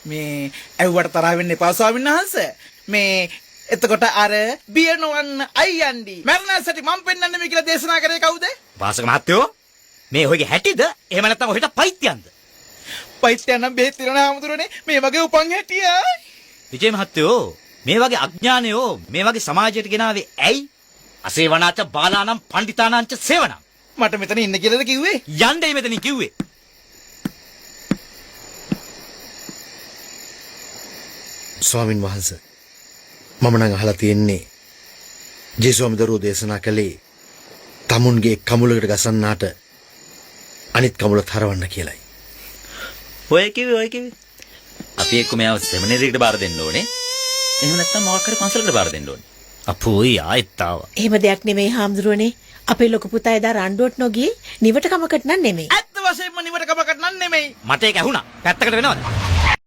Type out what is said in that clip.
මේ ඇව්වට තරහ වෙන්න එපා ස්වාමීන් වහන්සේ. මේ එතකොට අර බිය නොවන්න අයියන්ඩි මරණසටි මම පෙන්වන්නේ මේ කියලා දේශනා කරේ කවුද? වාසක මහත්තයෝ මේ ඔයගේ හැටිද? එහෙම නැත්නම් ඔහෙට පයිත්‍යන්ද? පයිත්‍යයන් නම් බෙහෙත් තිරණ ආමුදුරනේ මේ වගේ උපන් හැටිය. විජේ මහත්තයෝ මේ වගේ අඥානයෝ මේ වගේ සමාජයට ගෙනාවේ ඇයි? අසේවනාච බාලානම් පණ්ඩිතානාංච සේවනම්. මට මෙතන ඉන්න කියලාද කිව්වේ? යන්නේ මෙතනින් කිව්වේ. ස්වාමින් වහන්සේ මම නම් අහලා තියෙන්නේ ජේසුස්වහන්සේ දේශනා කළේ තමුන්ගේ කමුලකට ගසන්නාට අනිත් කමුලත් හරවන්න කියලයි. ඔය කිව්වේ. අපි එක්ක මෙයාව සෙමිනේරියකට බාර දෙන්න ඕනේ. එහෙම නැත්නම් මොකක් හරි පන්සලකට බාර දෙන්න ඕනේ. අපෝයි ආයෙත් ආවා. එහෙම දෙයක් නෙමෙයි හාමුදුරුවනේ. අපේ ලොකු පුතා එදා රණ්ඩුවට නොගියේ නිවට කමකට නන් නෙමෙයි. ඇත්ත වශයෙන්ම නිවට කමකට නන් නෙමෙයි. මට ඒක ඇහුණා. පැත්තකට වෙනවද?